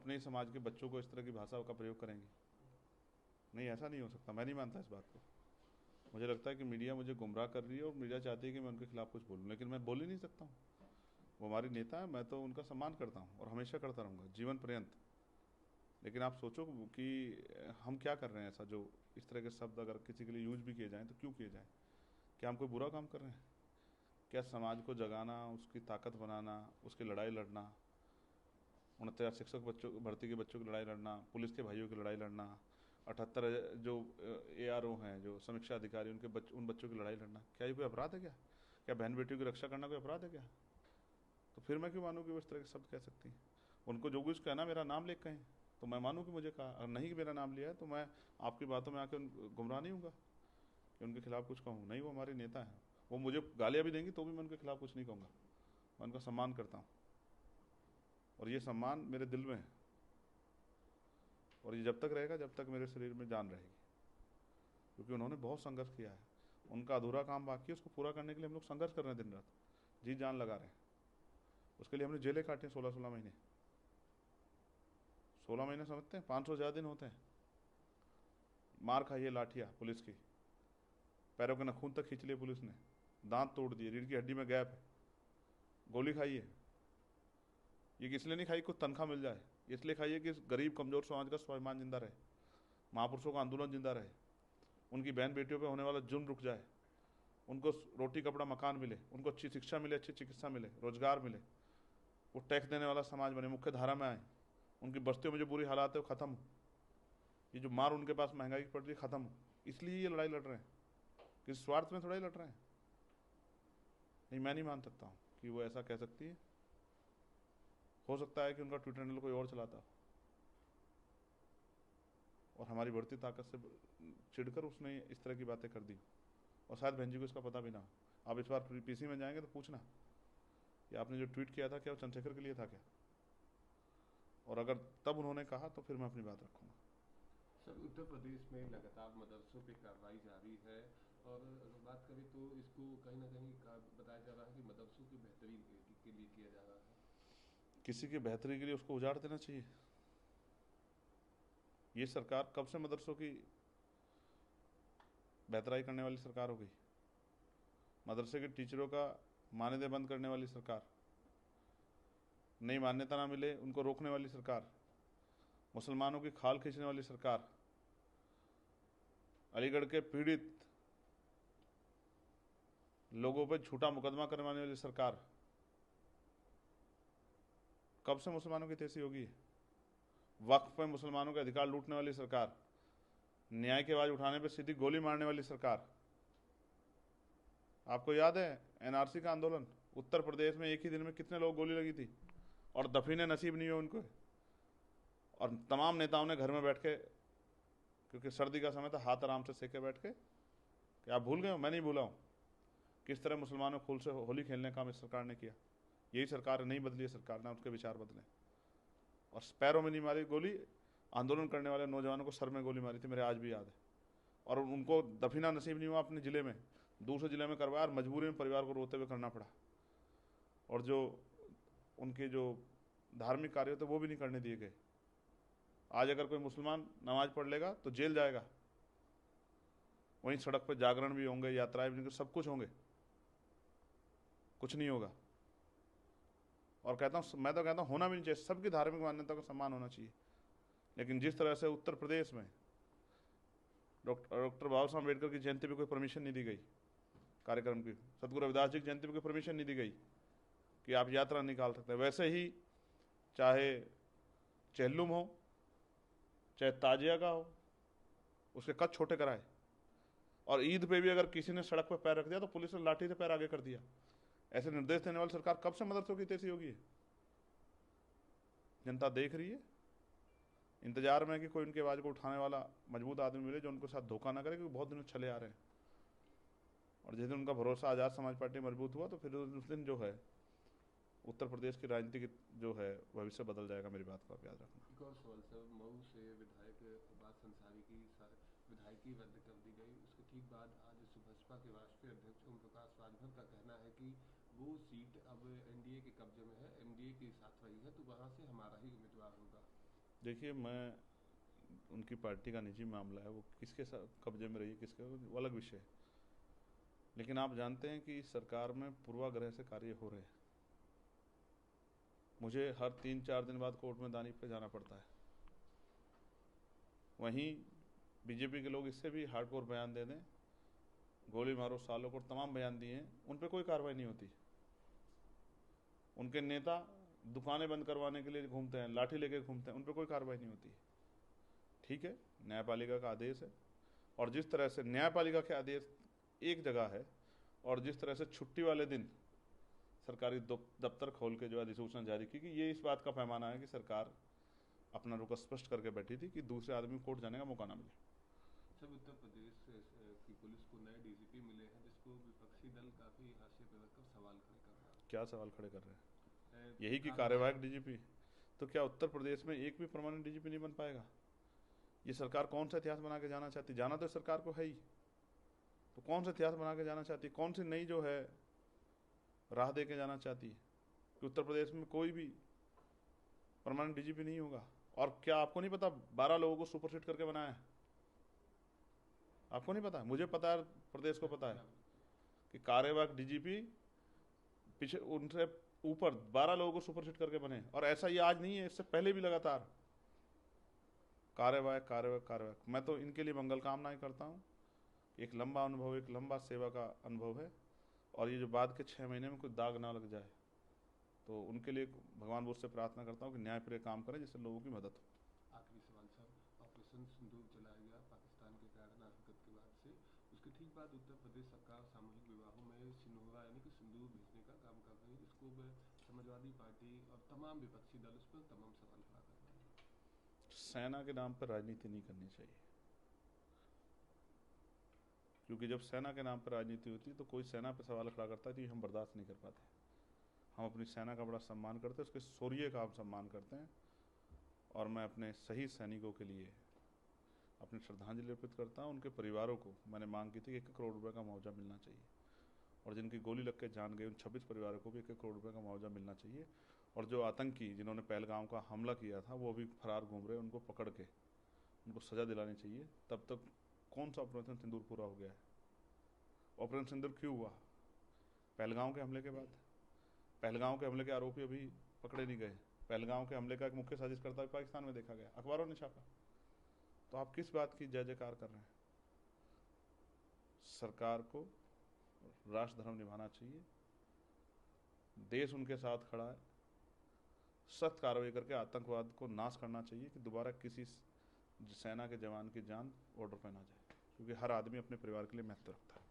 अपने ही समाज के बच्चों को इस तरह की भाषा का प्रयोग करेंगी? नहीं, ऐसा नहीं हो सकता। मैं नहीं मानता इस बात को। मुझे लगता है कि मीडिया मुझे गुमराह कर रही है और मीडिया चाहती है कि मैं उनके खिलाफ कुछ बोलूँ, लेकिन मैं बोल ही नहीं सकता हूँ। वो हमारी नेता है, मैं तो उनका सम्मान करता हूँ और हमेशा करता रहूँगा जीवन पर्यंत। लेकिन आप सोचो कि हम क्या कर रहे हैं ऐसा, जो इस तरह के शब्द अगर किसी के लिए यूज भी किए जाएँ तो क्यों किए जाएँ? क्या हम कोई बुरा काम कर रहे हैं? क्या समाज को जगाना, उसकी ताकत बनाना, उसकी लड़ाई लड़ना, 69 शिक्षक बच्चों भर्ती के बच्चों की लड़ाई लड़ना, पुलिस के भाइयों की लड़ाई लड़ना, 78 जो ARO हैं, जो समीक्षा अधिकारी, उन बच्चों की लड़ाई लड़ना, क्या ये कोई अपराध है? क्या बहन बेटियों की रक्षा करना कोई अपराध है क्या? तो फिर मैं क्यों मानूँ कि वो इस तरह के शब्द कह सकती हैं? उनको जो कुछ कहना मेरा नाम लेकर कहें तो मैं मानूँ कि मुझे कहा, अगर नहीं कि मेरा नाम लिया है तो मैं आपकी बातों में आकर गुमराह नहीं हूँगा कि उनके खिलाफ कुछ कहूँ। नहीं, वो हमारे नेता हैं, वो मुझे गालियाँ भी देंगी तो भी मैं उनके खिलाफ कुछ नहीं कहूँगा। मैं उनका सम्मान करता हूँ और ये सम्मान मेरे दिल में है और ये जब तक रहेगा जब तक मेरे शरीर में जान रहेगी, क्योंकि उन्होंने बहुत संघर्ष किया है। उनका अधूरा काम बाकी है, उसको पूरा करने के लिए हम लोग संघर्ष कर रहे हैं, दिन रात जी जान लगा रहे हैं। उसके लिए हमने जेलें काटी हैं 16-16 महीने। 16 महीने समझते हैं, 500 ज़्यादा दिन होते हैं। मार खाई है लाठियाँ पुलिस की, पैरों के नाखून तक खींच लिए पुलिस ने, दांत तोड़ दिए, रीढ़ की हड्डी में गैप है, गोली खाई है। ये इसलिए नहीं खाई कुछ तनख्वाह मिल जाए, इसलिए खाई है कि गरीब कमजोर समाज का स्वाभिमान जिंदा रहे, महापुरुषों का आंदोलन जिंदा रहे, उनकी बहन बेटियों पे होने वाला जुर्म रुक जाए, उनको रोटी कपड़ा मकान मिले, उनको अच्छी शिक्षा मिले, अच्छी चिकित्सा मिले, रोजगार मिले, वो टैक्स देने वाला समाज बने, मुख्य धारा में आए, उनकी बस्तियों में जो बुरी हालात है वो खत्म हो, ये जो मार उनके पास महंगाई की पड़ रही है खत्म हो। इसलिए ये लड़ाई लड़ रहे हैं, किसी स्वार्थ में थोड़ा ही लड़ रहे हैं। नहीं, मैं नहीं मान सकता हूँ कि वो ऐसा कह सकती है। हो सकता है कि उनका ट्विटर हैंडल कोई और चलाता हो और हमारी बढ़ती ताकत से चिढ़कर उसने इस तरह की बातें कर दी, और शायद बहन जी को इसका पता भी ना हो। आप इस बार PC में जाएंगे तो पूछना कि आपने जो ट्वीट किया था क्या वो चंद्रशेखर के लिए था क्या, और अगर तब उन्होंने कहा तो फिर मैं अपनी बात रखूँगा। सर, उत्तर प्रदेश में लगातार मदरसों पे कार्रवाई जारी है और अगर बात करें तो इसको कहीं ना कहीं बताया जा रहा है कि मदरसों की बेहतरी के लिए किया जा रहा है। किसी की बेहतरी के लिए उसको उजाड़ देना चाहिए। ये सरकार कब से मदरसों की बेहतराई करने वाली सरकार हो गई? मदरसे के टीचरों का मानदेय बंद करने वाली सरकार, नई मान्यता ना मिले उनको रोकने वाली सरकार, मुसलमानों की खाल खींचने वाली सरकार, अलीगढ़ के पीड़ित लोगों पर झूठा मुकदमा करवाने वाली सरकार, कब से मुसलमानों की तेजी होगी? वक्फ पे मुसलमानों के अधिकार लूटने वाली सरकार, न्याय की आवाज उठाने पर सीधी गोली मारने वाली सरकार। आपको याद है NRC का आंदोलन? उत्तर प्रदेश में एक ही दिन में कितने लोग गोली लगी थी और दफीने नसीब नहीं हुए उनको, और तमाम नेताओं ने घर में बैठ के, क्योंकि सर्दी का समय था, हाथ आराम से सेके बैठ के, कि आप भूल गए हो? मैं नहीं भूला हूँ किस तरह मुसलमानों खूल से होली खेलने का इस सरकार ने किया। यही सरकार नहीं बदली है, सरकार ने उसके विचार बदले, और पैरों में नहीं मारी गोली, आंदोलन करने वाले नौजवानों को सर में गोली मारी थी, मेरे आज भी याद है। और उनको दफीना नसीब नहीं हुआ अपने ज़िले में, दूसरे ज़िले में करवाया और मजबूरी में परिवार को रोते हुए करना पड़ा। और जो उनके जो धार्मिक कार्य थे वो भी नहीं करने दिए गए। आज अगर कोई मुसलमान नमाज पढ़ लेगा तो जेल जाएगा, वहीं सड़क पर जागरण भी होंगे, यात्राएं भी होंगी, सब कुछ होंगे, कुछ नहीं होगा। और कहता हूँ, मैं तो कहता हूँ होना भी नहीं चाहिए, सबकी धार्मिक मान्यता का सम्मान होना चाहिए। लेकिन जिस तरह से उत्तर प्रदेश में डॉक्टर बाबा साहब अम्बेडकर की जयंती पर कोई परमिशन नहीं दी गई कार्यक्रम की, सदगुरु रविदास जी की जयंती पर कोई परमिशन नहीं दी गई कि आप यात्रा निकाल सकते हैं, वैसे ही चाहे चेहल्लुम हो चाहे ताजिया का हो, उसके कद छोटे कराए। और ईद पे भी अगर किसी ने सड़क पर पैर रख दिया तो पुलिस ने लाठी से पैर आगे कर दिया। ऐसे निर्देश देने वाली सरकार कब से मदरसों की तेजी होगी? जनता देख रही है, इंतजार में कि कोई उनकी आवाज़ को उठाने वाला मजबूत आदमी मिले जो उनके साथ धोखा ना करे, क्योंकि बहुत दिनों चले आ रहे हैं। और जिस दिन उनका भरोसा आज़ाद समाज पार्टी मजबूत हुआ तो फिर उस दिन जो है उत्तर प्रदेश की राजनीति की जो है भविष्य बदल जाएगा। मेरी बात को आप याद रखना। एक और सवाल सर, मऊ से विधायक अब्बास अंसारी की विधायकी रद्द कर दी गई, उसके ठीक बाद आज सुभाषपा के राष्ट्रीय अध्यक्ष ओम प्रकाश राजभर का कहना है कि वो सीट अब NDA के कब्जे में है, NDA के साथ रही है तो वहाँ से हमारा ही उम्मीदवार होगा। देखिए, मैं उनकी पार्टी का निजी मामला है, वो किसके साथ कब्जे में रही है किसके, वो अलग विषय है। लेकिन आप जानते हैं कि सरकार में पूर्वाग्रह से कार्य हो रहे हैं। मुझे हर 3-4 दिन बाद कोर्ट में दानी पे जाना पड़ता है। वहीं बीजेपी के लोग इससे भी हार्डकोर बयान दे दें, गोली मारो सालों को, तमाम बयान दिए हैं, उन पर कोई कार्रवाई नहीं होती। उनके नेता दुकानें बंद करवाने के लिए घूमते हैं, लाठी लेके घूमते हैं, उन पर कोई कार्रवाई नहीं होती। ठीक है, न्यायपालिका का आदेश है, और जिस तरह से न्यायपालिका के आदेश एक जगह है, और जिस तरह से छुट्टी वाले दिन सरकारी दफ्तर खोल के जो अधिसूचना जारी की कि ये इस बात का पैमाना है कि सरकार अपना रुख स्पष्ट करके बैठी थी कि दूसरे आदमी को कोर्ट जाने का मौका ना मिले। सब उत्तर प्रदेश की पुलिस को नए डीजीपी मिले हैं, जिसको विपक्षी दल काफी हाशिए पे रखकर सवाल खड़े कर रहा क्या सवाल खड़े कर रहे हैं? है। यही कि कार्यवाहक डीजीपी, तो क्या उत्तर प्रदेश में एक भी परमानेंट डीजीपी नहीं बन पाएगा? ये सरकार कौन सा इतिहास बना के जाना चाहती? जाना तो सरकार को है ही, तो कौन सा इतिहास बना के जाना चाहती? कौन सी नई जो है राह दे के जाना चाहती है कि उत्तर प्रदेश में कोई भी परमानेंट डीजीपी नहीं होगा? और क्या आपको नहीं पता 12 लोगों को सुपरसीड करके बनाया है? आपको नहीं पता? मुझे पता है, प्रदेश को पता है कि कार्यवाहक डीजीपी पीछे उनसे ऊपर 12 लोगों को सुपरसीड करके बने। और ऐसा ये आज नहीं है, इससे पहले भी लगातार कार्यवाहक कार्यवाहक कार्यवाहक। मैं तो इनके लिए मंगल कामनाएं करता हूँ। एक लंबा अनुभव, एक लंबा सेवा का अनुभव है, और ये जो बाद के 6 महीने में कोई दाग ना लग जाए, तो उनके लिए भगवान बुद्ध से प्रार्थना करता हूँ कि न्यायप्रिय काम करें जिससे लोगों की मदद हो। आखिरी सवाल सर, ऑपरेशन सिंदूर चलाया गया पाकिस्तान के कारण हरकत के बाद से, उसके ठीक बाद उत्तर प्रदेश सरकार सामूहिक विवाहों में सिंदूरा यानी कि सिंदूर भेजने का काम कर रही है, जिसको समाजवादी पार्टी और तमाम विपक्षी दल उस पर तमाम सवाल खड़ा कर रहे हैं। सेना के नाम पर राजनीति नहीं करनी चाहिए, क्योंकि जब सेना के नाम पर राजनीति होती है तो कोई सेना पर सवाल खड़ा करता है तो ये हम बर्दाश्त नहीं कर पाते। हम अपनी सेना का बड़ा सम्मान करते हैं, उसके शौर्य का हम सम्मान करते हैं, और मैं अपने शहीद सैनिकों के लिए अपनी श्रद्धांजलि अर्पित करता हूँ। उनके परिवारों को मैंने मांग की थी कि 1 करोड़ रुपये का मुआवजा मिलना चाहिए, और जिनकी गोली लग के जान गई उन 26 परिवारों को भी 1 करोड़ रुपये का मुआवजा मिलना चाहिए। और जो आतंकी जिन्होंने पहलगाम का हमला किया था वो भी फरार घूम रहे, उनको पकड़ के उनको सज़ा दिलानी चाहिए। तब तक कौन सा ऑपरेशन सिंदूर पूरा हो गया है? ऑपरेशन सिंदूर क्यों हुआ? पहलगाम के हमले के बाद। पहलगाम के हमले के आरोपी अभी पकड़े नहीं गए। पहलगाम के हमले का एक मुख्य साजिशकर्ता भी पाकिस्तान में देखा गया, अखबारों ने छापा। तो आप किस बात की जय जयकार कर रहे हैं? सरकार को राष्ट्र धर्म निभाना चाहिए, देश उनके साथ खड़ा है, सख्त कार्रवाई करके आतंकवाद को नाश करना चाहिए कि दोबारा किसी सेना के जवान की जान बॉर्डर पर ना जाए, क्योंकि हर आदमी अपने परिवार के लिए महत्व रखता है।